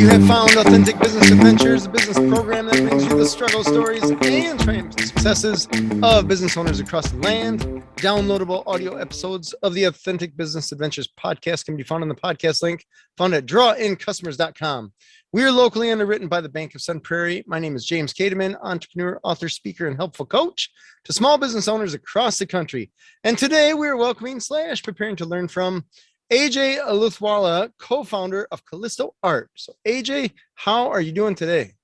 you have found Authentic Business Adventures, a business program that brings you the struggle stories and triumphant successes of business owners across the land. Downloadable audio episodes of the Authentic Business Adventures podcast can be found on the podcast link found at drawincustomers.com. We are locally underwritten by the Bank of Sun Prairie. My name is James Kademan, entrepreneur, author, speaker, and helpful coach to small business owners across the country. And today we are welcoming / preparing to learn from AJ Aluthwala, co-founder of KallistoArt. So AJ, how are you doing today?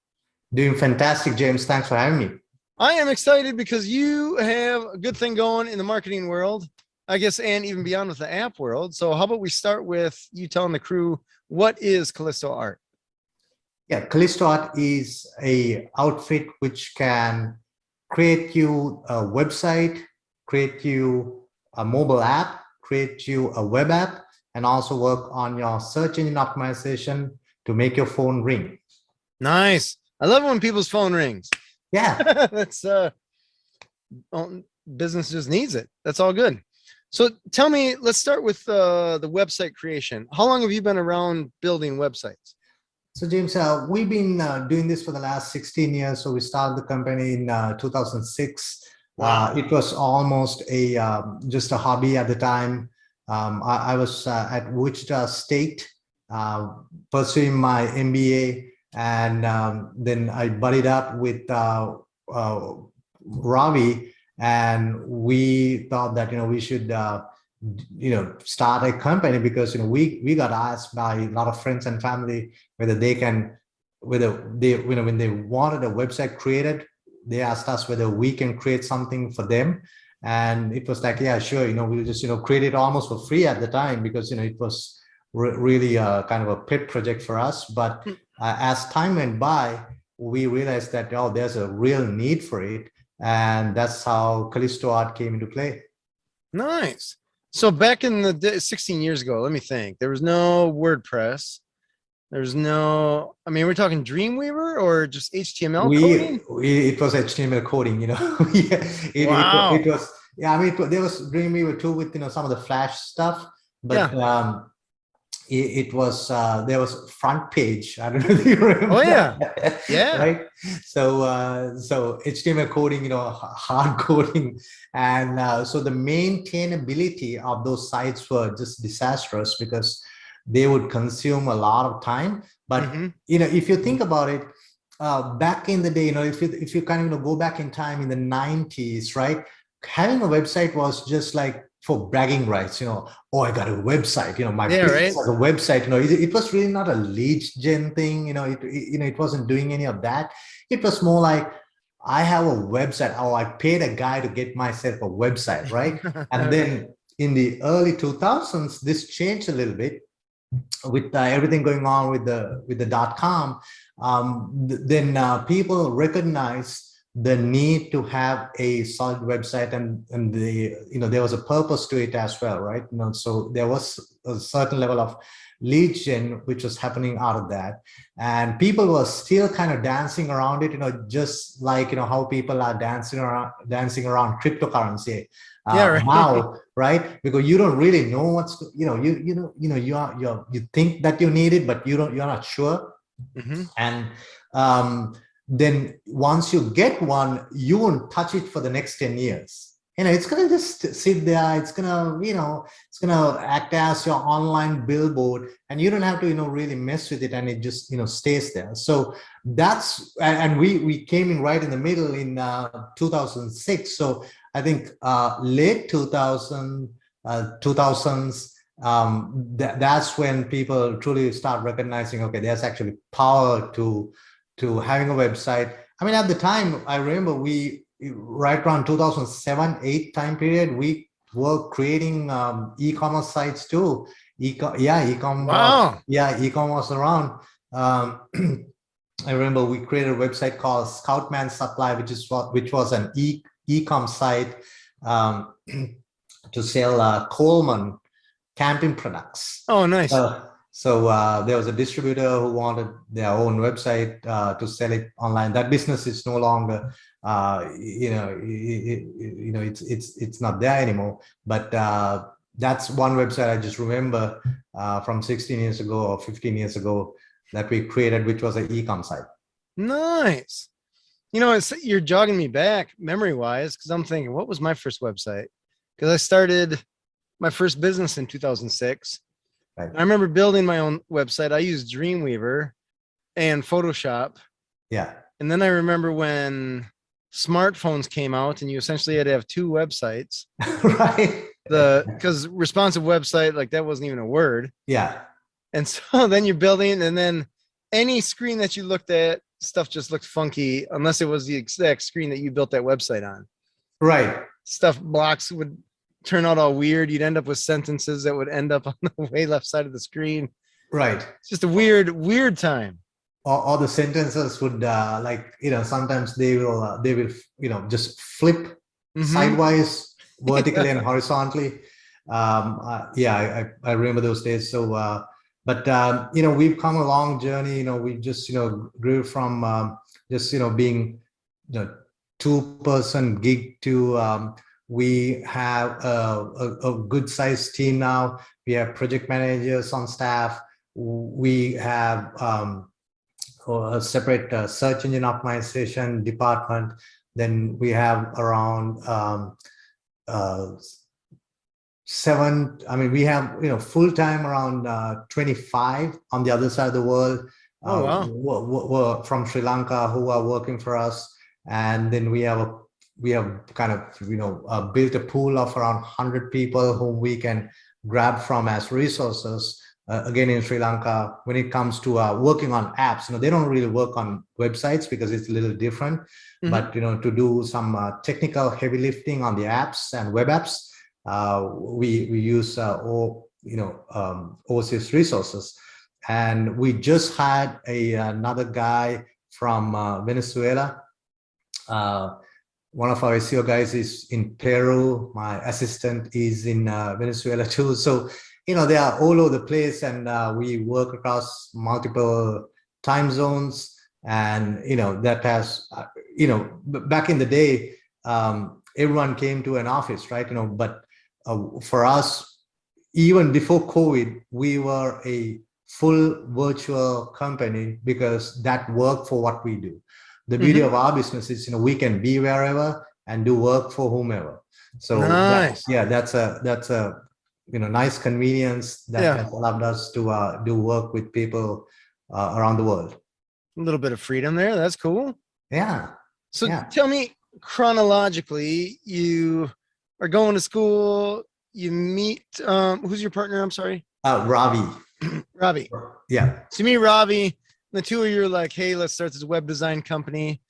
Doing fantastic, James. Thanks for having me. I am excited because you have a good thing going in the marketing world, I guess, and even beyond with the app world. So how about we start with you telling the crew, what is KallistoArt? Yeah, KallistoArt is a outfit which can create you a website, create you a mobile app, create you a web app, and also work on your search engine optimization to make your phone ring. Nice. I love when people's phone rings. Yeah. That's business just needs it. That's all good. So tell me, let's start with the website creation. How long have you been around building websites? So James, we've been doing this for the last 16 years. So we started the company in 2006. Wow. It was almost just a hobby at the time. I was at Wichita State pursuing my MBA, and then I buddied up with Ravi, and we thought that we should start a company because we got asked by a lot of friends and family whether they when they wanted a website created, they asked us whether we can create something for them. And it was like, yeah, sure, we'll just create it almost for free at the time because it was really kind of a pet project for us. But as time went by, we realized that there's a real need for it, and that's how KallistoArt came into play. Nice. So back in the 16 years ago, let me think. There was no WordPress. There's no, we're talking Dreamweaver or just HTML coding? It was HTML coding, yeah. Wow. It was, yeah, there was Dreamweaver too with, some of the Flash stuff, but yeah. It was, there was Front Page. I don't know if you remember. Oh yeah. That. Yeah. Right. So HTML coding, hard coding. And so the maintainability of those sites were just disastrous because they would consume a lot of time. But if you think about it, back in the day, if you kind of go back in time in the 90s, right, having a website was just like for bragging rights. Oh, I got a website. My business has a website. It was really not a lead gen thing. It wasn't doing any of that. It was more like, I have a website. Oh, I paid a guy to get myself a website, right? And then in the early 2000s, this changed a little bit with everything going on with the .com. Then people recognized the need to have a solid website, and there was a purpose to it as well, right? So there was a certain level of lead gen which was happening out of that, and people were still kind of dancing around it, just like how people are dancing around cryptocurrency now, right? Because you don't really know what's you think that you need it, but you're not sure. And then once you get one, you won't touch it for the next 10 years. It's gonna just sit there. It's gonna, it's gonna act as your online billboard, and you don't have to, really mess with it, and it just, stays there. So that's, and we came in right in the middle in 2006. So I think late 2000s, that's when people truly start recognizing, okay, there's actually power to having a website. At the time, I remember right around 2007-8 time period, we were creating e-commerce sites too. E-com. Wow. E-com was around. I remember we created a website called Scoutman Supply, which was an e-com site to sell Coleman camping products. Oh, nice. So there was a distributor who wanted their own website to sell it online. That business is no longer, it's not there anymore. But that's one website I just remember from 16 years ago or 15 years ago. that we created, which was an e-com site. Nice. You're jogging me back memory wise because I'm thinking, what was my first website? Because I started my first business in 2006. Right. I remember building my own website. I used Dreamweaver and Photoshop. Yeah. And then I remember when smartphones came out and you essentially had to have two websites. Right. Because responsive website, like that wasn't even a word. Yeah. And so then you're building, and then any screen that you looked at, stuff just looked funky unless it was the exact screen that you built that website on. Right. Stuff blocks would turn out all weird. You'd end up with sentences that would end up on the way left side of the screen. Right. It's just a weird time. Or the sentences would sometimes they will just flip sideways, vertically and horizontally. I remember those days. So we've come a long journey. We just grew from being two-person gig to we have a good sized team now. We have project managers on staff. We have a separate search engine optimization department. Then we have around we have full-time around 25 on the other side of the world. Were from Sri Lanka who are working for us. And then we have kind of built a pool of around 100 people whom we can grab from as resources. Again, in Sri Lanka, when it comes to working on apps, they don't really work on websites because it's a little different. But to do some technical heavy lifting on the apps and web apps, we use overseas resources. And we just had another guy from Venezuela. One of our SEO guys is in Peru. My assistant is in Venezuela too. So they are all over the place, and we work across multiple time zones. And that has back in the day, everyone came to an office, right? But for us, even before COVID, we were a full virtual company because that worked for what we do. The beauty of our business is we can be wherever and do work for whomever. So nice. That's a nice convenience that has allowed us to do work with people around the world. A little bit of freedom there. That's cool. Yeah. So tell me, chronologically, you are going to school, you meet, who's your partner? I'm sorry. Ravi. Ravi. Yeah. So you meet Ravi, the two of you are like, hey, let's start this web design company.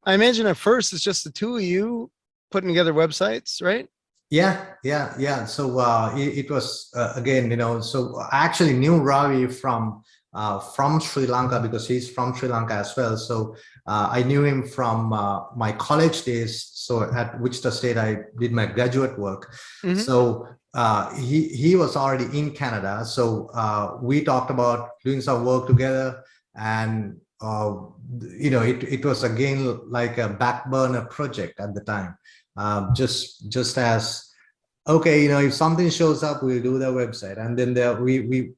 I imagine at first it's just the two of you putting together websites, right? Yeah. So it was again, so I actually knew Ravi from Sri Lanka because he's from Sri Lanka as well. So I knew him from my college days. So at Wichita State, I did my graduate work. So he was already in Canada. So we talked about doing some work together, and it was again like a back burner project at the time. Just as okay, if something shows up, we'll do the website. And then we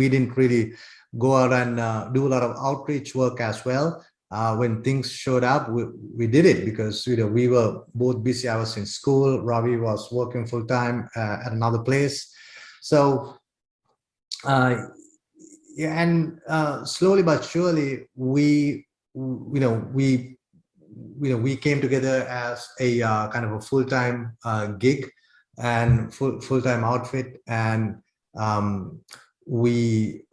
didn't really go out and do a lot of outreach work as well. When things showed up, we did it because we were both busy. I was in school, Ravi was working full time at another place. So slowly but surely we came together as a kind of a full-time gig and full-time outfit. And we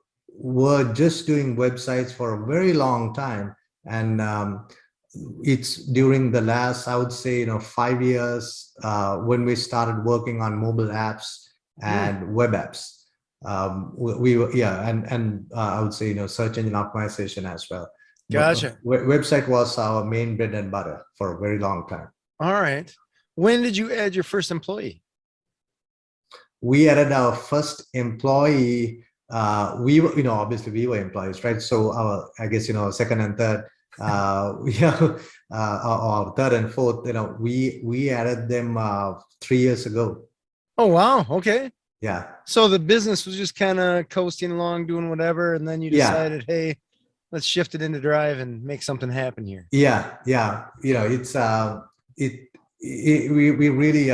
were just doing websites for a very long time. And it's during the last, I would say, 5 years when we started working on mobile apps and web apps. We were, and I would say, search engine optimization as well. Gotcha. Website was our main bread and butter for a very long time. All right. When did you add your first employee? We added our first employee. We were, obviously we were employees, right? So our, I guess, second and third, or third and fourth, we added them 3 years ago. Oh, wow. Okay. Yeah. So the business was just kind of coasting along, doing whatever, and then you Yeah. decided, hey, let's shift it into drive and make something happen here. Yeah. Yeah. It's we really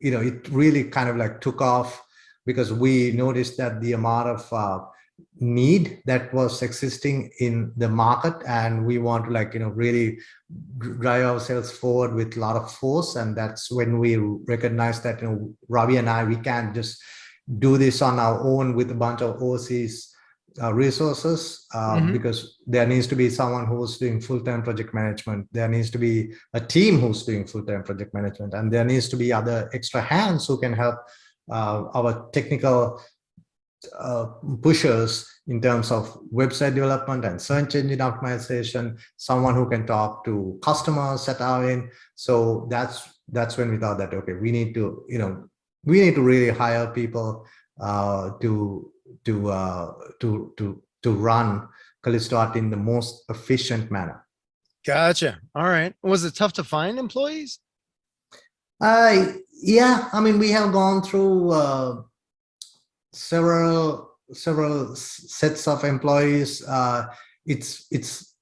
it really kind of like took off because we noticed that the amount of need that was existing in the market, and we want to like really drive ourselves forward with a lot of force. And that's when we recognized that Ravi and I, we can't just do this on our own with a bunch of overseas resources, because there needs to be someone who's doing full-time project management. There needs to be a team who's doing full-time project management, and there needs to be other extra hands who can help our technical pushers in terms of website development and search engine optimization, someone who can talk to customers at our end. So that's when we thought that, okay, we need to really hire people to run KallistoArt in the most efficient manner. Gotcha. All right. Was it tough to find employees? Yeah, I mean, we have gone through several sets of employees. It's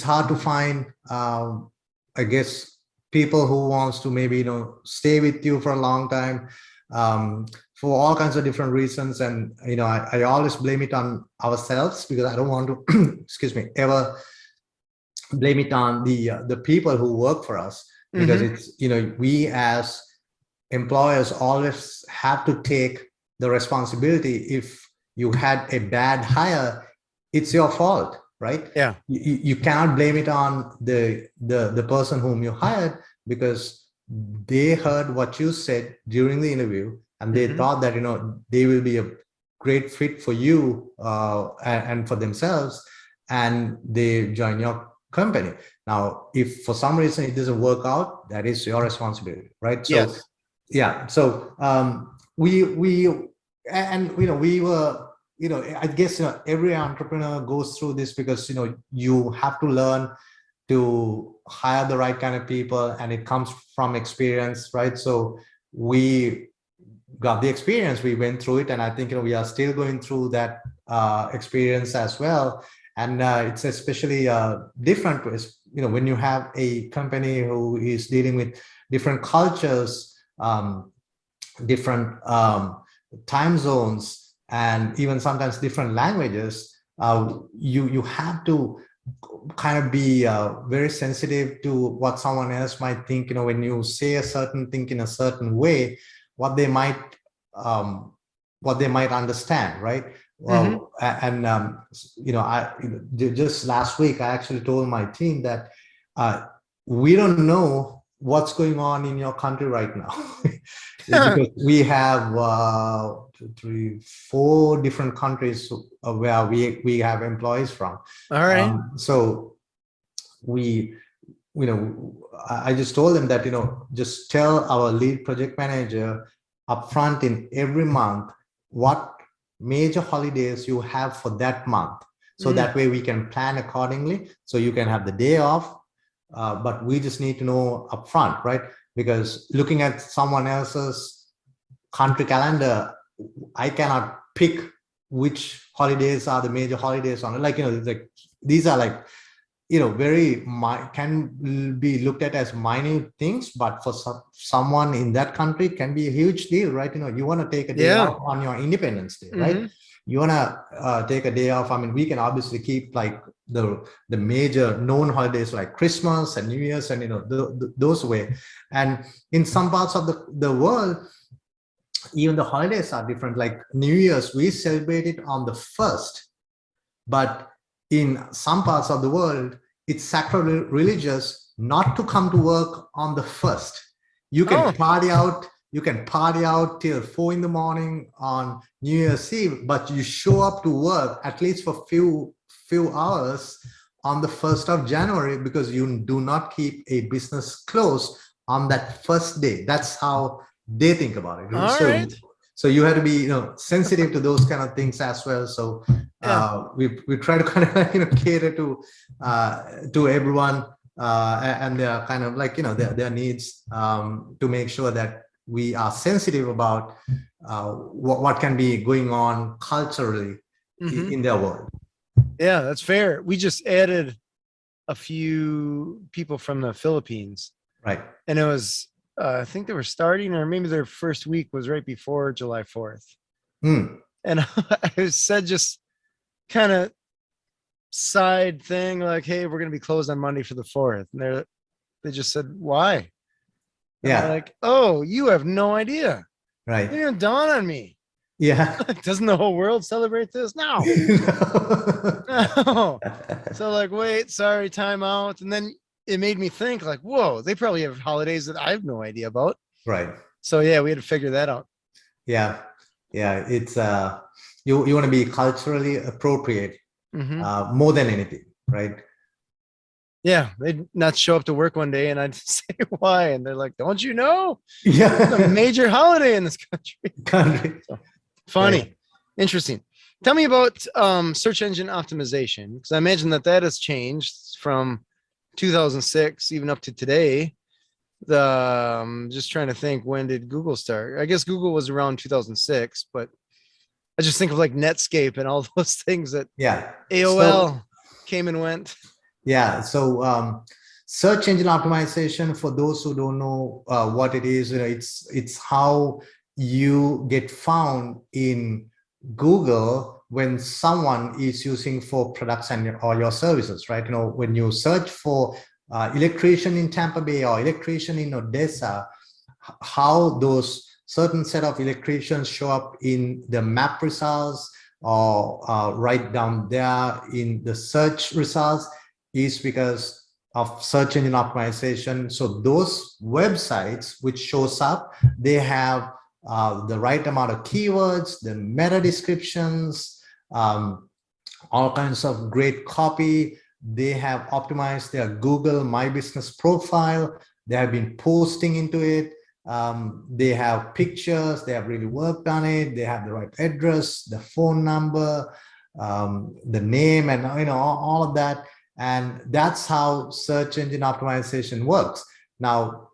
hard to find, I guess, people who wants to maybe stay with you for a long time, for all kinds of different reasons. And I always blame it on ourselves, because I don't want to excuse me, ever blame it on the people who work for us, because it's we as employers always have to take the responsibility. If you had a bad hire, it's your fault, right? Yeah. You cannot blame it on the person whom you hired, because they heard what you said during the interview, and they thought that they will be a great fit for you and for themselves, and they join your company. Now, if for some reason it doesn't work out, that is your responsibility, right? So Yes. yeah, so we were, I guess every entrepreneur goes through this, because you have to learn to hire the right kind of people, and it comes from experience, right? So we got the experience, we went through it, and I think we are still going through that experience as well. And it's especially different when you have a company who is dealing with different cultures, different time zones, and even sometimes different languages. You have to kind of be very sensitive to what someone else might think. When you say a certain thing in a certain way, what they might understand, right? Well, and just last week I actually told my team that we don't know what's going on in your country right now. Because we have 2, 3, 4 different countries where we have employees from. All right. So I just told them that just tell our lead project manager upfront in every month what major holidays you have for that month, so that way we can plan accordingly. So you can have the day off, but we just need to know upfront, right? Because looking at someone else's country calendar, I cannot pick which holidays are the major holidays on it. Like these are like very can be looked at as minute things, but for someone in that country can be a huge deal, right? You want to take a day off on your Independence Day, right? You want to take a day off. I mean, we can obviously keep like the major known holidays like Christmas and New Year's, and those way. And in some parts of the world, even the holidays are different. Like New Year's, we celebrate it on the 1st, but in some parts of the world, it's sacrilegious not to come to work on the 1st. You can party out. You can party out till 4 in the morning on New Year's Eve, but you show up to work at least for few hours on the 1st of January, because you do not keep a business closed on that first day. That's how they think about it. All right. So you have to be sensitive to those kind of things as well. So we try to kind of cater to everyone and their kind of like their needs, to make sure that we are sensitive about what can be going on culturally in their world. Yeah, that's fair. We just added a few people from the Philippines, Right. and it was I think they were starting, or maybe their first week was right before July 4th. And I said, just kind of side thing, like, hey, we're gonna be closed on Monday for the 4th, and they just said, why? And I'm like, oh, you have no idea. Right. It didn't even dawn on me. Yeah. Doesn't the whole world celebrate this? No. No. So like, wait, sorry, time out. And then it made me think, like, whoa, they probably have holidays that I have no idea about. Right. So yeah, we had to figure that out. Yeah. Yeah. It's you want to be culturally appropriate more than anything, right? Yeah, they'd not show up to work one day and I'd say why. And they're like, don't you know? Yeah. It's a major holiday in this country. So, funny. Right. Interesting. Tell me about search engine optimization, because I imagine that has changed from 2006 even up to today. Just trying to think, when did Google start? I guess Google was around 2006, but I just think of like Netscape and all those things that AOL came and went. Yeah. So search engine optimization, for those who don't know what it is, it's how you get found in Google when someone is using for products or your services, right? When you search for electrician in Tampa Bay or electrician in Odessa, how those certain set of electricians show up in the map results or right down there in the search results is because of search engine optimization. So those websites which shows up, they have the right amount of keywords, the meta descriptions, all kinds of great copy. They have optimized their Google My Business profile. They have been posting into it. They have pictures. They have really worked on it. They have the right address, the phone number, the name, and all of that. And that's how search engine optimization works. Now,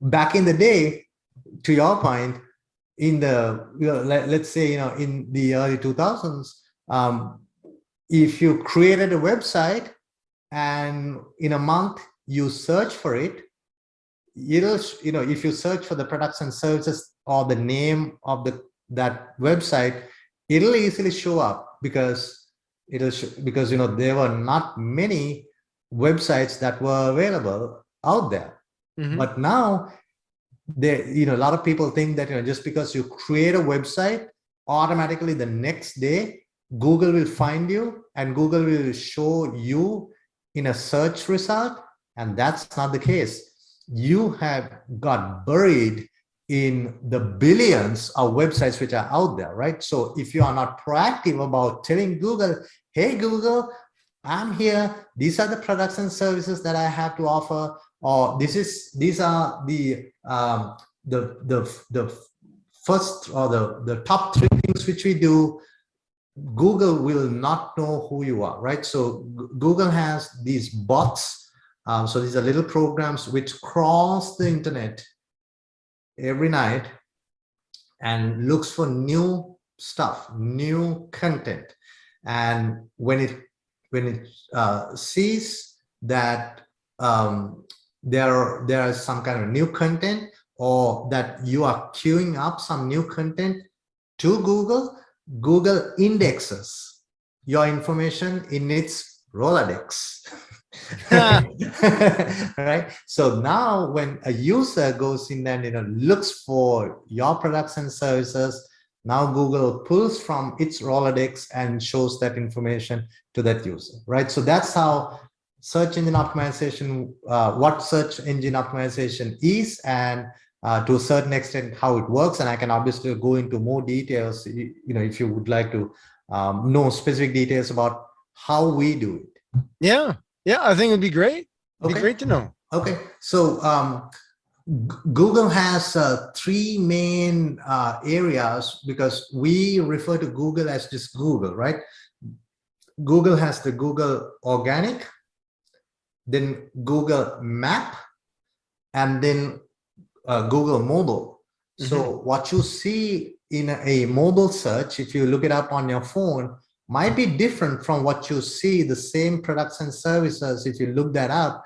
back in the day, to your point, in the let's say in the early 2000s, if you created a website and in a month you search for it, if you search for the products and services or the name of that website, it'll easily show up because there were not many websites that were available out there. But now a lot of people think that just because you create a website, automatically the next day Google will find you and Google will show you in a search result. And that's not the case. You have got buried in the billions of websites which are out there, right? So if you are not proactive about telling Google, hey Google, I'm here, these are the products and services that I have to offer, or these are the first or the top 3 things which we do, Google will not know who you are, right? So Google has these bots. So these are little programs which crawls the internet every night and looks for new stuff, new content. And when it sees that there is some kind of new content, or that you are queuing up some new content to Google, Google indexes your information in its Rolodex. Right? So now when a user goes in and looks for your products and services, now Google pulls from its Rolodex and shows that information to that user, right? So that's how search engine optimization, what search engine optimization is, and to a certain extent how it works. And I can obviously go into more details, if you would like to know specific details about how we do it. Yeah, I think it'd be great. It'd be great to know. Okay, so Google has 3 main areas, because we refer to Google as just Google, right? Google has the Google Organic, then Google Map, and then Google Mobile. So what you see in a mobile search, if you look it up on your phone, might be different from what you see the same products and services if you look that up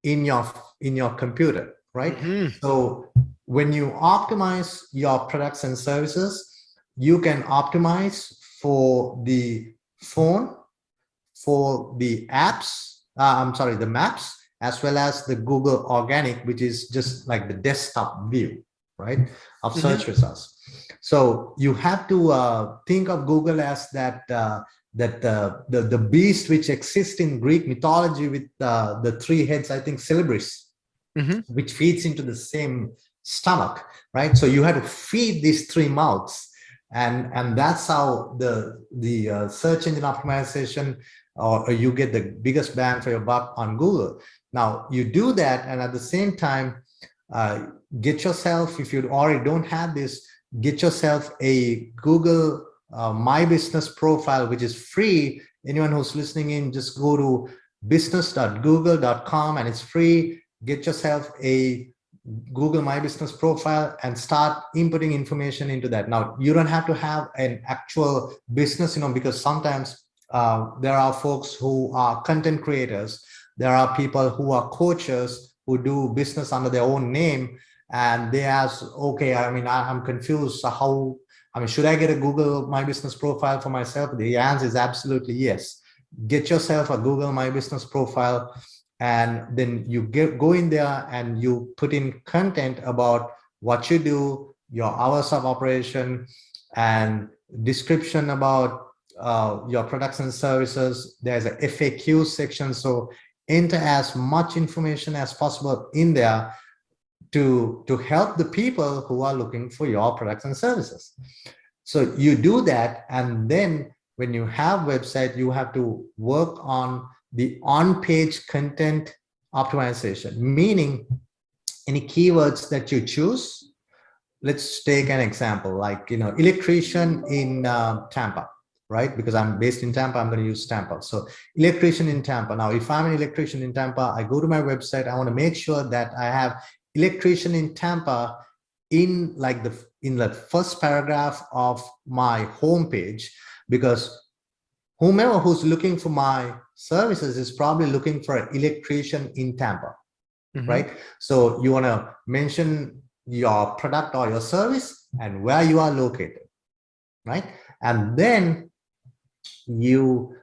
in your computer, right? So when you optimize your products and services, you can optimize for the phone, for the apps, the maps, as well as the Google Organic, which is just like the desktop view, right, of search results. So you have to think of Google as the beast which exists in Greek mythology with the three heads, I think, Cerberus, which feeds into the same stomach, right? So you have to feed these three mouths, and that's how the search engine optimization, or you get the biggest bang for your buck on Google. Now you do that, and at the same time, get yourself, if you already don't have this, get yourself a Google My Business profile, which is free. Anyone who's listening in, just go to business.google.com and it's free. Get yourself a Google My Business profile and start inputting information into that. Now, you don't have to have an actual business, because sometimes there are folks who are content creators. There are people who are coaches who do business under their own name, and they ask, okay, I'm confused. So should I get a Google My Business profile for myself? The answer is absolutely yes. Get yourself a Google My Business profile, and then you go in there and you put in content about what you do, your hours of operation, and description about your products and services. There's a FAQ section, so enter as much information as possible in there to help the people who are looking for your products and services. So you do that, and then when you have website, you have to work on the on-page content optimization, meaning any keywords that you choose. Let's take an example, like, electrician in Tampa, right? Because I'm based in Tampa, I'm going to use Tampa. So electrician in Tampa. Now, if I'm an electrician in Tampa, I go to my website, I want to make sure that I have electrician in Tampa in the first paragraph of my homepage, because whomever who's looking for my services is probably looking for an electrician in Tampa, right? So you want to mention your product or your service and where you are located, right? And then you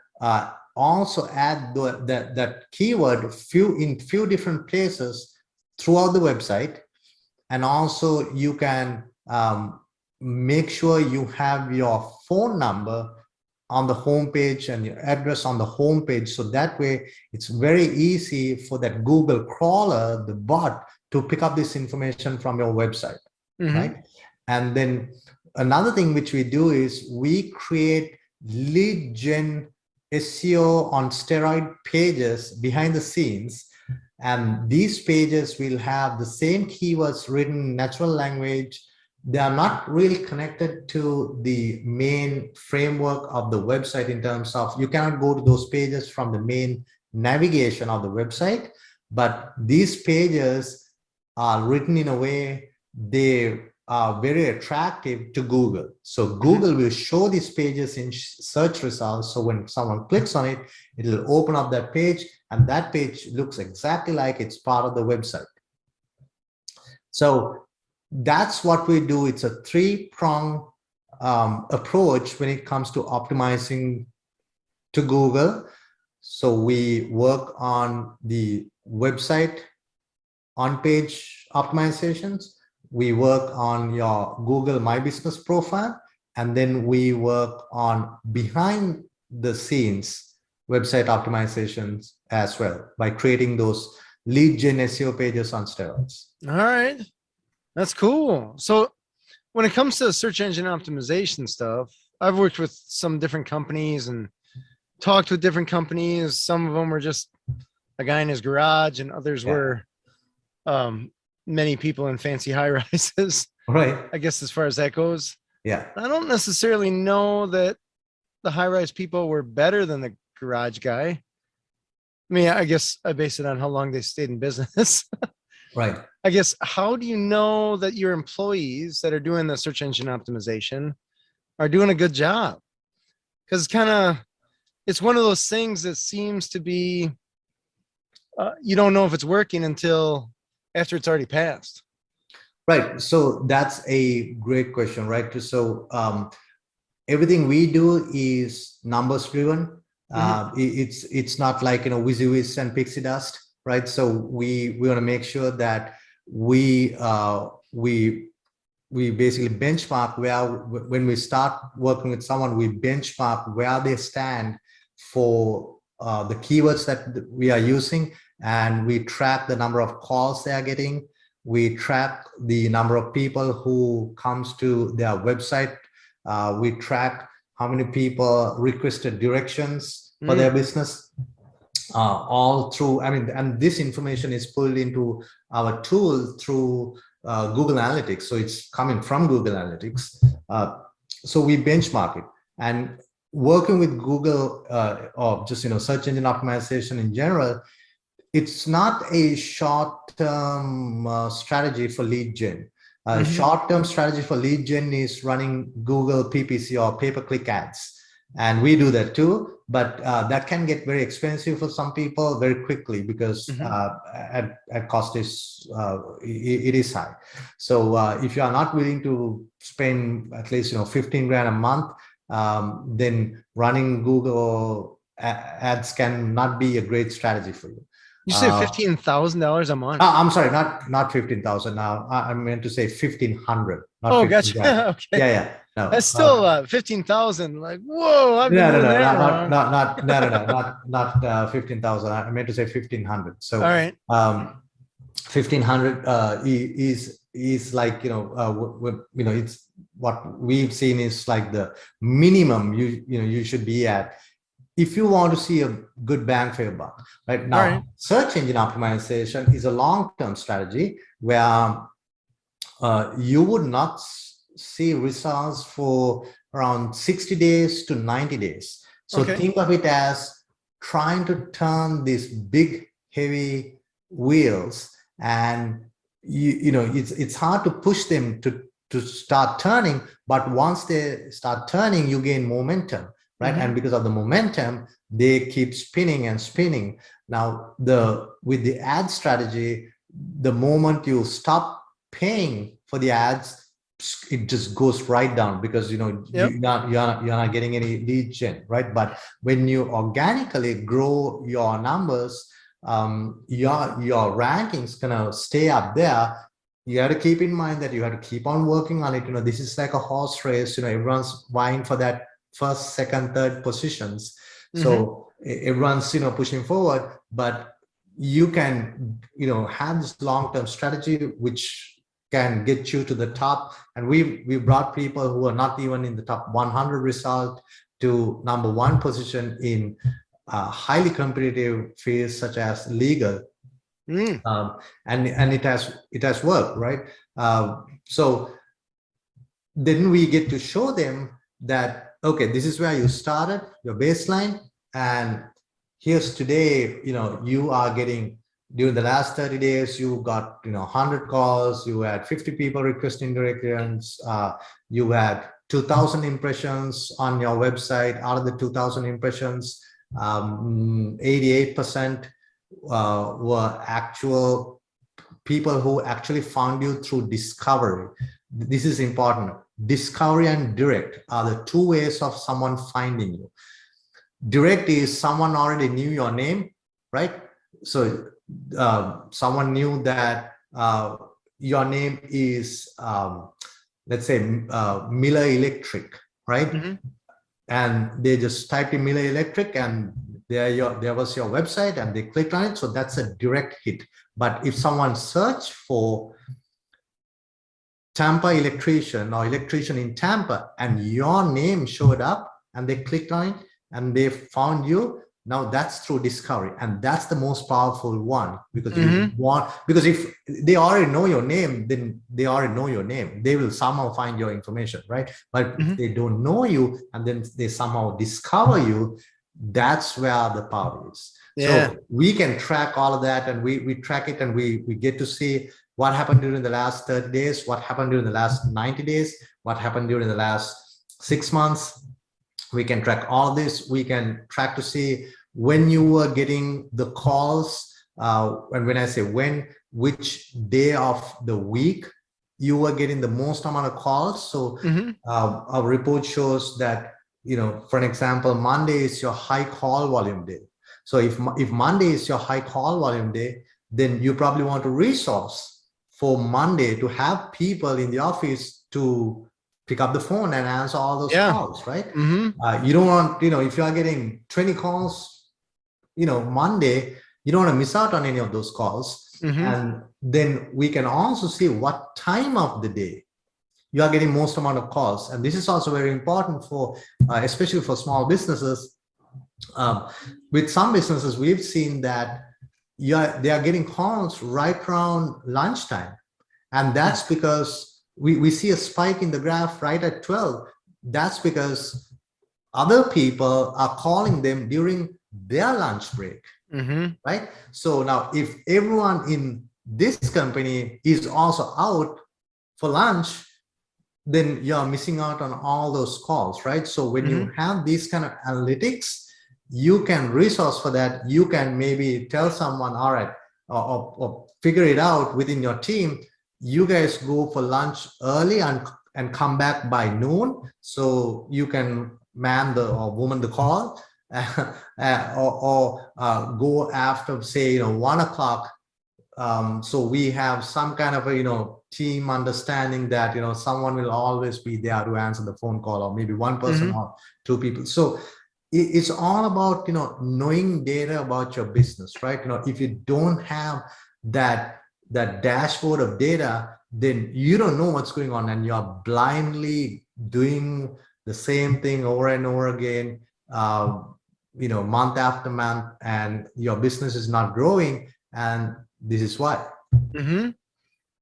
also add that keyword in few different places throughout the website. And also you can make sure you have your phone number on the home page and your address on the home page. So that way it's very easy for that Google crawler, the bot, to pick up this information from your website, right? And then another thing which we do is we create lead gen SEO on steroid pages behind the scenes. And these pages will have the same keywords written in natural language. They are not really connected to the main framework of the website, in terms of you cannot go to those pages from the main navigation of the website, but these pages are written in a way they are very attractive to Google. So Google will show these pages in search results. So when someone clicks on it, it will open up that page, and that page looks exactly like it's part of the website. So that's what we do. It's a three-pronged approach when it comes to optimizing to Google. So we work on the website on-page optimizations. We work on your Google My Business profile, and then we work on behind the scenes website optimizations as well by creating those lead gen SEO pages on steroids. All right. That's cool. So when it comes to search engine optimization stuff, I've worked with some different companies and talked with different companies. Some of them were just a guy in his garage, and others were many people in fancy high rises. Right. I guess as far as that goes. Yeah. I don't necessarily know that the high rise people were better than the garage guy. I mean, I guess I base it on how long they stayed in business. Right. I guess, how do you know that your employees that are doing the search engine optimization are doing a good job? Because it's one of those things that seems to be, you don't know if it's working until after it's already passed. Right. So that's a great question, right? So everything we do is numbers driven. It's not like, WYSIWYG and pixie dust, right? So we want to make sure that we basically benchmark when we start working with someone, we benchmark where they stand for the keywords that we are using, and we track the number of calls they are getting. We track the number of people who comes to their website. We track how many people requested directions for their business. All through, and this information is pulled into our tool through Google Analytics. So it's coming from Google Analytics. So we benchmark it, and working with Google or just, search engine optimization in general, it's not a short-term strategy for lead gen. Short-term strategy for lead gen is running Google PPC or pay-per-click ads. And we do that too, but that can get very expensive for some people very quickly because at cost is it is high. So if you are not willing to spend at least 15 grand a month, then running Google ads can not be a great strategy for you. You say $15,000 a month? I'm sorry, not 15,000. Now I meant to say 1,500. Not oh, 15 gotcha. Okay. Yeah. No, that's still 15,000. Like, whoa! I've been doing that wrong. Not 15,000. I meant to say 1,500. So, all right. 1,500 is like, it's what we've seen is like the minimum you should be at if you want to see a good bang for your buck. Right now, search engine optimization is a long-term strategy where you would not see results for around 60 days to 90 days. So think of it as trying to turn these big, heavy wheels, and it's hard to push them to start turning, but once they start turning, you gain momentum, right? And because of the momentum, they keep spinning and spinning. Now, with the ad strategy, the moment you stop paying for the ads, it just goes right down because you're not getting any lead gen, right? But when you organically grow your numbers, your rankings gonna stay up there. You have to keep in mind that you have to keep on working on it. This is like a horse race. Everyone's vying for that first, second, third positions. So everyone's pushing forward, but you can have this long-term strategy which can get you to the top. And we brought people who are not even in the top 100 result to #1 position in highly competitive fields such as legal. And it has worked, right? So then we get to show them that, okay, this is where you started, your baseline, and here's today, you are getting, during the last 30 days, you got 100 calls, you had 50 people requesting directions, you had 2,000 impressions on your website. Out of the 2,000 impressions, 88% were actual people who actually found you through discovery. This is important. Discovery and direct are the two ways of someone finding you. Direct is someone already knew your name, right? So someone knew that your name is, let's say, Miller Electric, right? And they just typed in Miller Electric, and there was your website, and they clicked on it. So that's a direct hit. But if someone searched for Tampa electrician or electrician in Tampa, and your name showed up, and they clicked on it, and they found you, now that's through discovery, and that's the most powerful one, because because if they already know your name, then they already know your name. They will somehow find your information, right? But if they don't know you and then they somehow discover you, That's where the power is. Yeah. So we can track all of that, and we track it, and we get to see what happened during the last 30 days, what happened during the last 90 days, what happened during the last 6 months. We can track all this. We can track to see when you were getting the calls, and when I say when, which day of the week you were getting the most amount of calls. So our report shows that, for an example, Monday is your high call volume day. So if Monday is your high call volume day, then you probably want to resource for Monday to have people in the office to pick up the phone and answer all those calls, right? You don't want, if you are getting 20 calls, Monday, you don't want to miss out on any of those calls. And then we can also see what time of the day you are getting most amount of calls. And this is also very important for, especially for small businesses. With some businesses, we've seen that they are getting calls right around lunchtime. And that's because we see a spike in the graph right at 12. That's because other people are calling them during their lunch break, right? So now if everyone in this company is also out for lunch, then you're missing out on all those calls, right? So when you have these kind of analytics, you can resource for that. You can maybe tell someone, all right, or figure it out within your team. You guys go for lunch early and come back by noon, so you can man or woman the call, or go after, say, 1 o'clock. So we have some kind of a team understanding that someone will always be there to answer the phone call, or maybe one person or two people. So it's all about knowing data about your business, right? If you don't have that dashboard of data, then you don't know what's going on, and you're blindly doing the same thing over and over again, month after month, and your business is not growing. And this is why.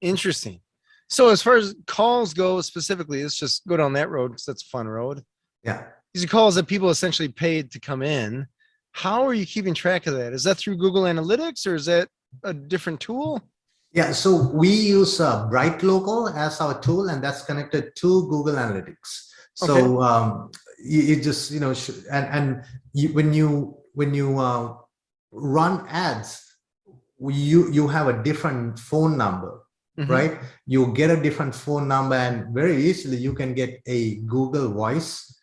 Interesting. So as far as calls go specifically, let's just go down that road because that's a fun road. Yeah. These are calls that people essentially paid to come in. How are you keeping track of that? Is that through Google Analytics, or is that a different tool? Yeah, so we use Bright Local as our tool, and that's connected to Google Analytics. So it just when you run ads, you have a different phone number, right? You get a different phone number, and very easily you can get a Google Voice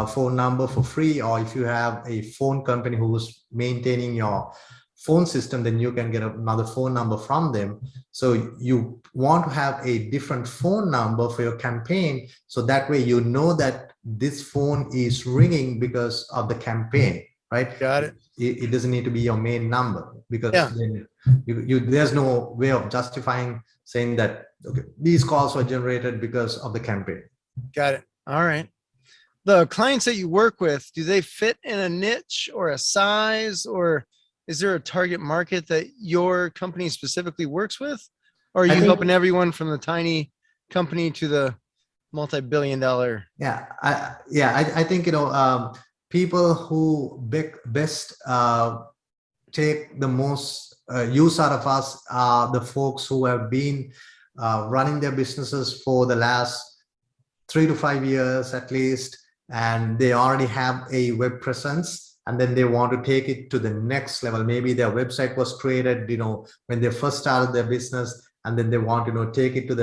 phone number for free, or if you have a phone company who's maintaining your phone system, then you can get another phone number from them. So you want to have a different phone number for your campaign, so that way you know that this phone is ringing because of the campaign, right? Got it. It doesn't need to be your main number, because then there's no way of justifying saying that, okay, these calls were generated because of the campaign. Got it. All right. The clients that you work with, do they fit in a niche or a size, or is there a target market that your company specifically works with? Or are you helping everyone from the tiny company to the multi-billion-dollar? Yeah, I think people who best take the most use out of us are the folks who have been running their businesses for the last 3 to 5 years at least, and they already have a web presence, and then they want to take it to the next level. Maybe their website was created when they first started their business, and then they want to take it to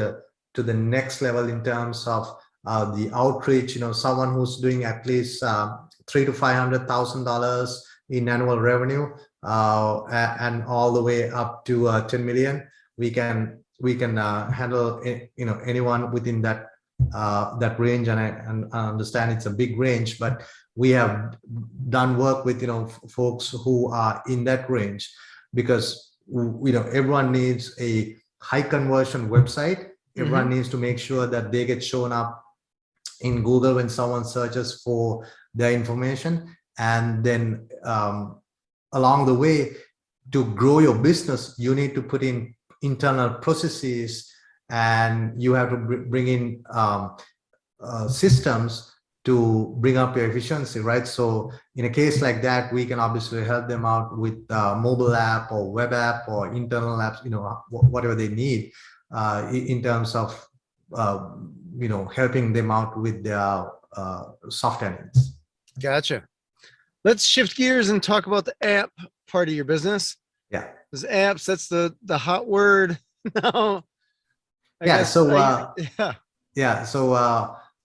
the next level in terms of the outreach. Someone who's doing at least $300,000 to $500,000 in annual revenue, and all the way up to 10 million. We can handle anyone within that range, and I understand it's a big range, but we have done work with folks who are in that range, because everyone needs a high conversion website. Everyone needs to make sure that they get shown up in Google when someone searches for their information. And then along the way, to grow your business, you need to put in internal processes, and you have to bring in systems to bring up your efficiency, right? So in a case like that, we can obviously help them out with mobile app or web app or internal apps, whatever they need in terms of, helping them out with their software needs. Gotcha. Let's shift gears and talk about the app part of your business. Yeah. Because apps, that's the hot word now. So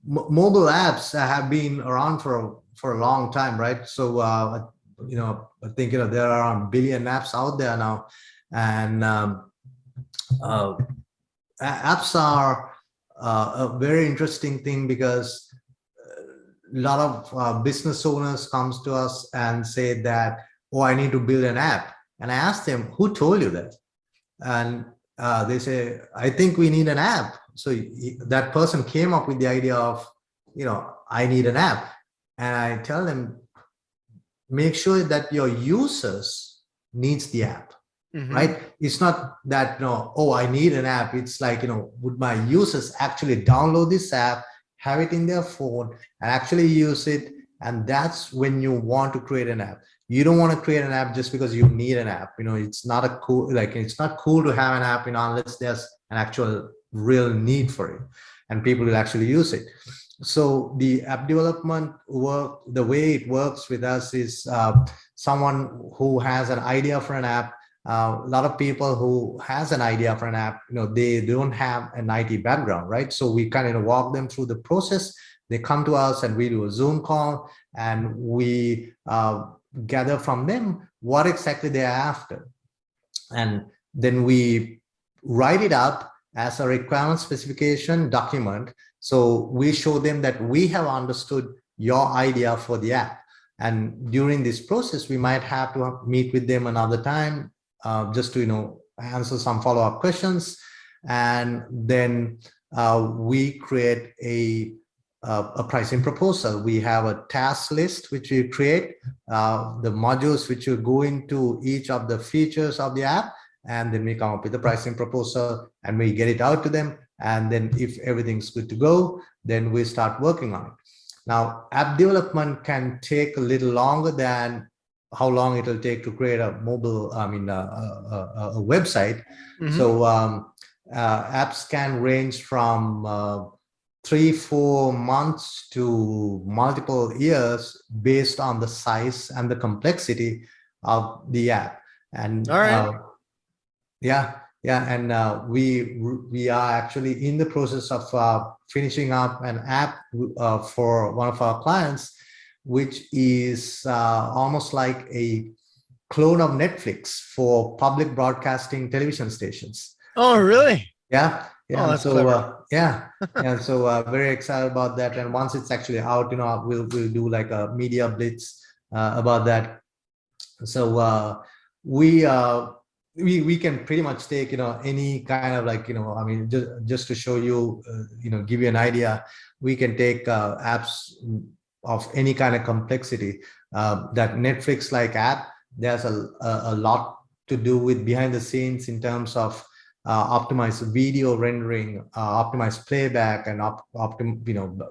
mobile apps have been around for a long time, right? So I think there are around 1 billion apps out there now, and apps are a very interesting thing, because a lot of business owners comes to us and say that, oh, I need to build an app, and I ask them, who told you that? And they say, I think we need an app. So that person came up with the idea of, I need an app. And I tell them, make sure that your users needs the app, right? It's not that, oh, I need an app. It's like, would my users actually download this app, have it in their phone, and actually use it? And that's when you want to create an app. You don't want to create an app just because you need an app. It's not it's not cool to have an app, unless there's an actual real need for it and people will actually use it. So the app development work, the way it works with us is someone who has an idea for an app. A lot of people who has an idea for an app, they don't have an IT background, right? So we kind of walk them through the process. They come to us and we do a Zoom call, and we gather from them what exactly they're after. And then we write it up as a requirement specification document. So we show them that we have understood your idea for the app. And during this process, we might have to meet with them another time just to, answer some follow-up questions. And then we create a pricing proposal. We have a task list which we create, the modules which will go into each of the features of the app, and then we come up with a pricing proposal and we get it out to them. And then if everything's good to go, then we start working on it. Now, app development can take a little longer than how long it will take to create a mobile, a website. So apps can range from 3-4 months to multiple years based on the size and the complexity of the app. And all right. We are actually in the process of finishing up an app for one of our clients, which is almost like a clone of Netflix for public broadcasting television stations. Oh, really? Yeah. Oh, that's so so very excited about that. And once it's actually out, we'll do like a media blitz about that. So we can pretty much take any kind of just to show you give you an idea, we can take apps of any kind of complexity. That Netflix like app, there's a lot to do with behind the scenes in terms of optimize video rendering, optimize playback, and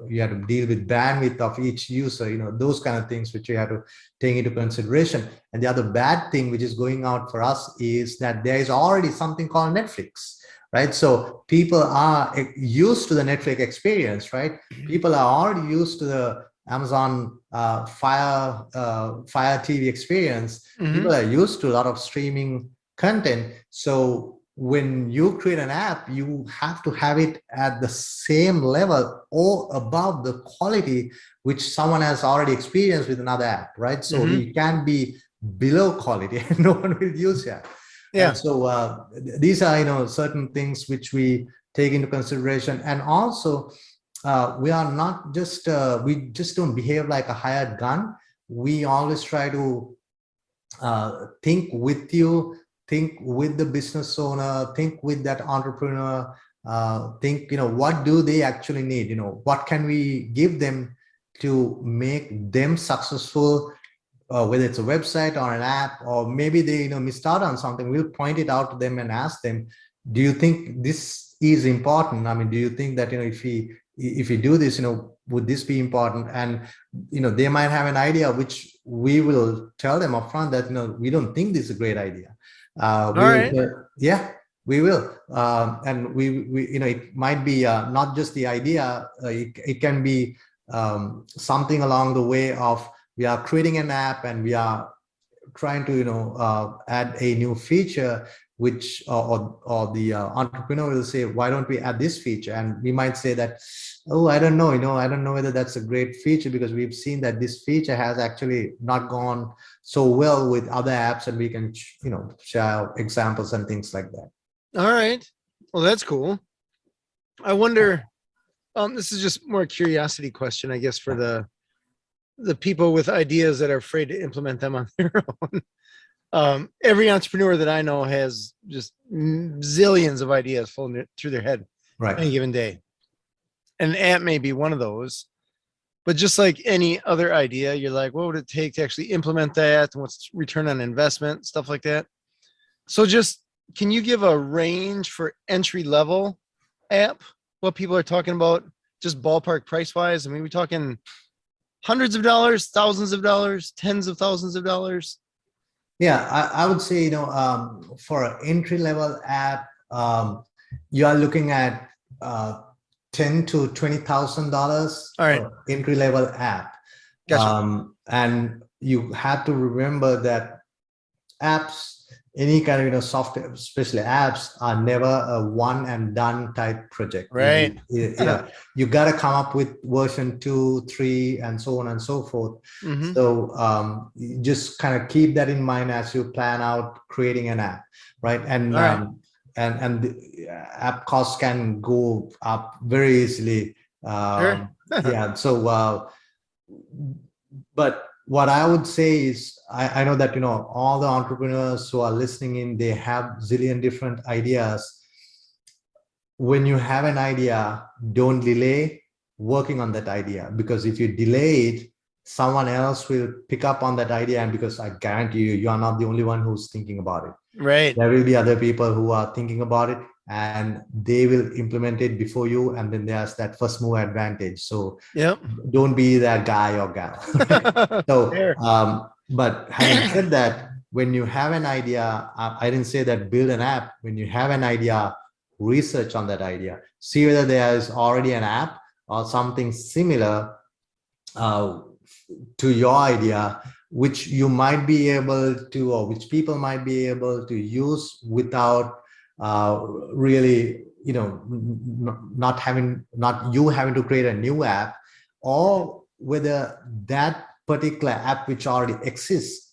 you have to deal with bandwidth of each user, those kind of things which you have to take into consideration. And the other bad thing which is going out for us is that there is already something called Netflix, right? So people are used to the Netflix experience, right? People are already used to the Amazon Fire TV experience. People are used to a lot of streaming content. So when you create an app, you have to have it at the same level or above the quality which someone has already experienced with another app, right? So you can't be below quality and no one will use that. Yeah. And so these are certain things which we take into consideration. And also we are not just we just don't behave like a hired gun. We always try to think with you, think with the business owner, think with that entrepreneur, think, what do they actually need? What can we give them to make them successful, whether it's a website or an app, or maybe they, missed out on something. We'll point it out to them and ask them, do you think this is important? I mean, do you think that, if we if you do this, would this be important? And they might have an idea which we will tell them upfront that we don't think this is a great idea. All right. Yeah, we will. And we it might be not just the idea. It can be something along the way of, we are creating an app and we are trying to add a new feature, which or the entrepreneur will say, why don't we add this feature? And we might say that, oh, I don't know, I don't know whether that's a great feature, because we've seen that this feature has actually not gone so well with other apps, and we can share examples and things like that. All right. Well, that's cool. I wonder, this is just more a curiosity question, I guess, for the people with ideas that are afraid to implement them on their own. Every entrepreneur that I know has just zillions of ideas flowing through their head any given day. And an app may be one of those, but just like any other idea, you're like, what would it take to actually implement that? And what's return on investment, stuff like that. So just, can you give a range for entry level app? What people are talking about, just ballpark price wise? I mean, we're talking hundreds of dollars, thousands of dollars, tens of thousands of dollars. Yeah, I would say, for an entry-level app, you are looking at $10,000 to $20,000 entry-level app. Gotcha. And you have to remember that apps, any kind of software, especially apps, are never a one and done type project. Right. You got to come up with version 2, 3, and so on and so forth. Mm-hmm. So you just kind of keep that in mind as you plan out creating an app, right? And and the app costs can go up very easily. Sure. Yeah. So, but what I would say is, I know that, all the entrepreneurs who are listening in, they have zillion different ideas. When you have an idea, don't delay working on that idea, because if you delay it, someone else will pick up on that idea. And because I guarantee you are not the only one who's thinking about it. Right. There will be other people who are thinking about it, and they will implement it before you. And then there's that first move advantage. So don't be that guy or gal. Right? So, but having said that, when you have an idea, I didn't say that build an app. When you have an idea, research on that idea, see whether there is already an app or something similar to your idea, which you might be able to, or which people might be able to use without really, not you having to create a new app, or whether that particular app which already exists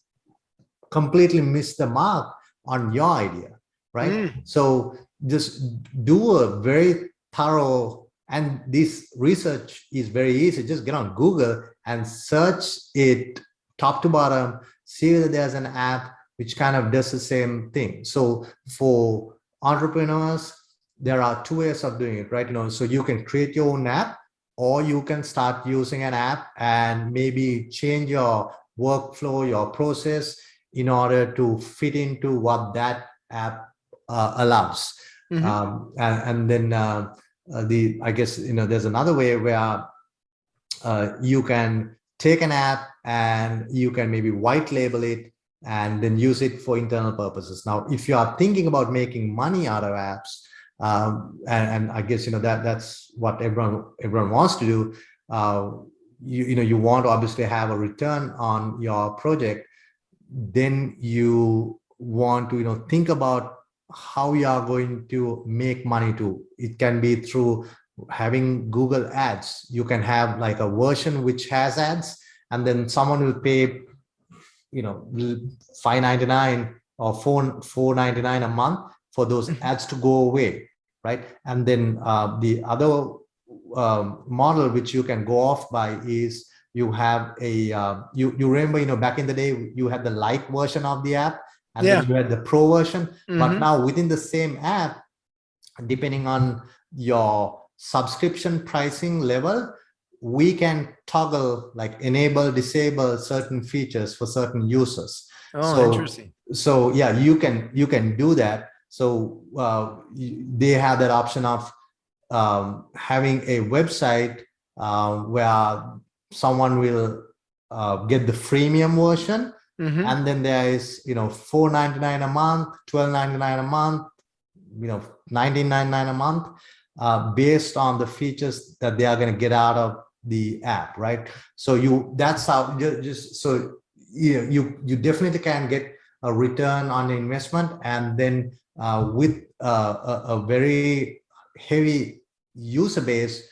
completely missed the mark on your idea, right? So just do a very thorough, and this research is very easy. Just get on Google and search it top to bottom, see whether there's an app which kind of does the same thing. So for entrepreneurs, there are two ways of doing it, right? So you can create your own app, or you can start using an app and maybe change your workflow, your process, in order to fit into what that app allows. And then I guess, there's another way where you can take an app and you can maybe white label it and then use it for internal purposes. Now, if you are thinking about making money out of apps, and I guess that's what everyone wants to do. You want to obviously have a return on your project. Then you want to think about how you are going to make money too. It can be through having Google ads. You can have like a version which has ads, and then someone will pay $5.99 or $4.99 a month for those ads to go away, right? And then the other model which you can go off by is, you have a you remember, back in the day, you had the light version of the app, and then you had the pro version. But now within the same app, depending on your subscription pricing level, we can toggle, like enable, disable certain features for certain users. Interesting. So yeah, you can do that. So they have that option of having a website where someone will get the freemium version, and then there is $4.99 a month, $12.99 a month, $19.99 a month, based on the features that they are going to get out of the app, right? So that's how you definitely can get a return on the investment, and then with a very heavy user base,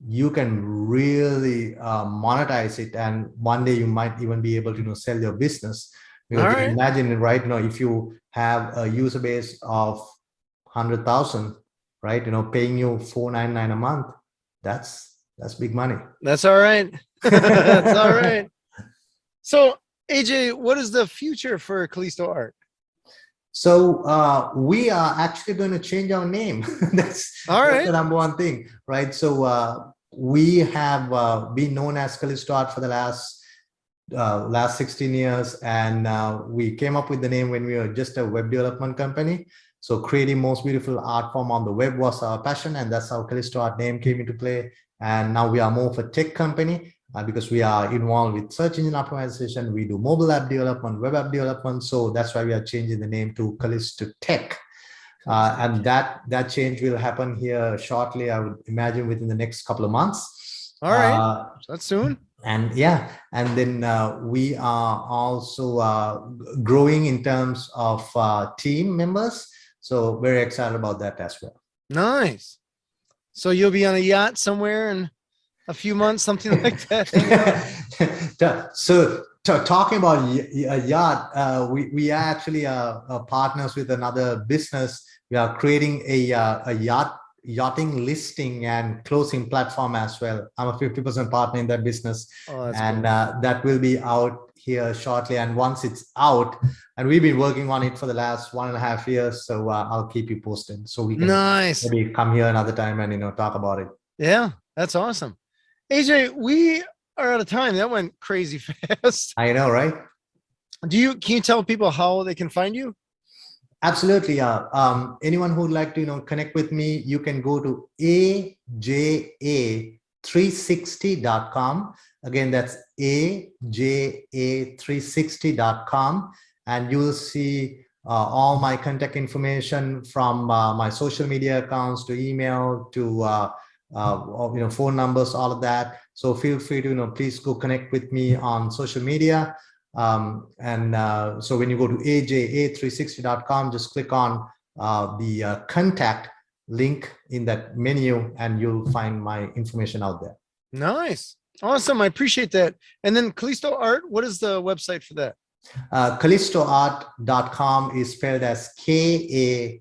you can really monetize it, and one day you might even be able to sell your business. Because imagine it right now, if you have a user base of 100,000, right, paying you $4.99 a month, that's big money. That's all right. That's all right. So AJ, what is the future for KallistoArt? So we are actually going to change our name. That's the number one thing, right? So we have been known as KallistoArt for the last 16 years, and we came up with the name when we were just a web development company. So creating most beautiful art form on the web was our passion, and that's how KallistoArt name came into play. And now we are more of a tech company, because we are involved with search engine optimization. We do mobile app development, web app development. So that's why we are changing the name to Kallisto Tech. And that change will happen here shortly, I would imagine within the next couple of months. All right, that's soon. And yeah, and then we are also growing in terms of team members. So very excited about that as well. Nice. So you'll be on a yacht somewhere in a few months, something like that. So talking about a yacht, we are actually partners with another business. We are creating a yachting listing and closing platform as well. I'm a 50% partner in that business, and cool. That will be out here shortly. And once it's out, and we've been working on it for the last 1.5 years, so I'll keep you posted, so we can maybe come here another time and talk about it. Yeah, that's awesome. AJ, we are out of time. That went crazy fast. I know, right? Can you tell people how they can find you? Absolutely. Anyone who'd like to connect with me, you can go to aja360.com. Again, that's aja360.com, and you'll see all my contact information, from my social media accounts to email to phone numbers, all of that. So feel free to please go connect with me on social media. So when you go to aja360.com, just click on the contact link in that menu, and you'll find my information out there. Nice. Awesome. I appreciate that. And then KallistoArt, what is the website for that? KallistoArt.com is spelled as KALLIST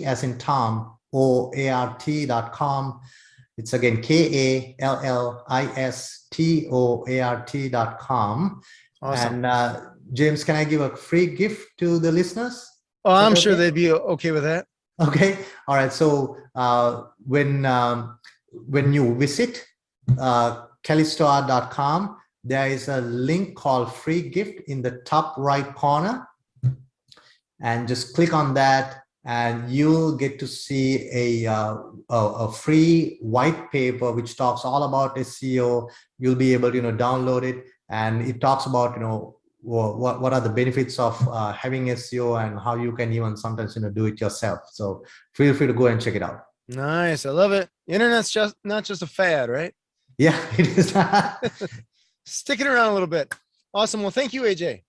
as in Tom, OART.com. It's again KALLISTOART.com. Awesome. And James, can I give a free gift to the listeners? Oh, I'm sure they'd be okay with that. Okay. All right. So when you visit KallistoArt.com, there is a link called free gift in the top right corner, and just click on that, and you'll get to see a free white paper which talks all about SEO. You'll be able to download it, and it talks about what are the benefits of having SEO, and how you can even sometimes do it yourself. So feel free to go and check it out. Nice. I love it. The internet's just not just a fad, right? Yeah, it is. Sticking around a little bit. Awesome. Well, thank you, AJ.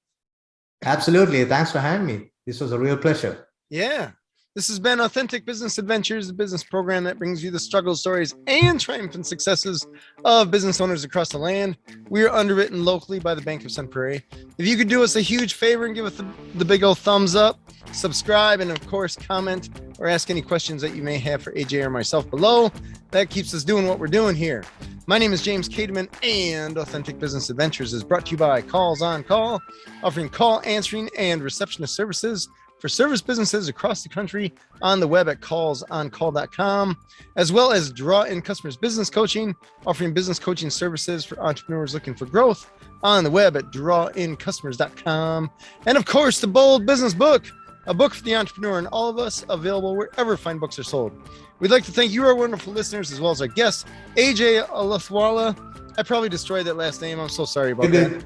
Absolutely. Thanks for having me. This was a real pleasure. Yeah. This has been Authentic Business Adventures, the business program that brings you the struggle stories and triumphant successes of business owners across the land. We are underwritten locally by the Bank of Sun Prairie. If you could do us a huge favor and give us the big old thumbs up, subscribe, and of course, comment or ask any questions that you may have for AJ or myself below. That keeps us doing what we're doing here. My name is James Kademan, and Authentic Business Adventures is brought to you by Calls on Call, offering call answering and receptionist services for service businesses across the country on the web at callsoncall.com, as well as Draw In Customers Business Coaching, offering business coaching services for entrepreneurs looking for growth on the web at drawincustomers.com. And of course, the Bold Business Book, a book for the entrepreneur and all of us, available wherever fine books are sold. We'd like to thank you, our wonderful listeners, as well as our guest, AJ Alathwala. I probably destroyed that last name. I'm so sorry about that.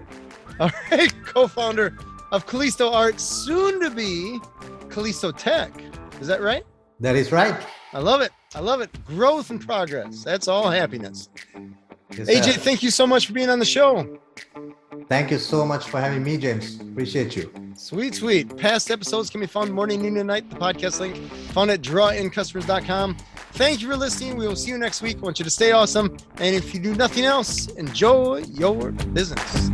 All right, co-founder of KallistoArt, soon to be Kallisto Tech. Is that right? That is right. I love it. I love it. Growth and progress. That's all happiness. Yes, AJ, sir. thank you so much for being on the show. Thank you so much for having me, James. Appreciate you. Sweet, sweet. Past episodes can be found morning, noon, and night. The podcast link found at drawincustomers.com. Thank you for listening. We will see you next week. I want you to stay awesome. And if you do nothing else, enjoy your business.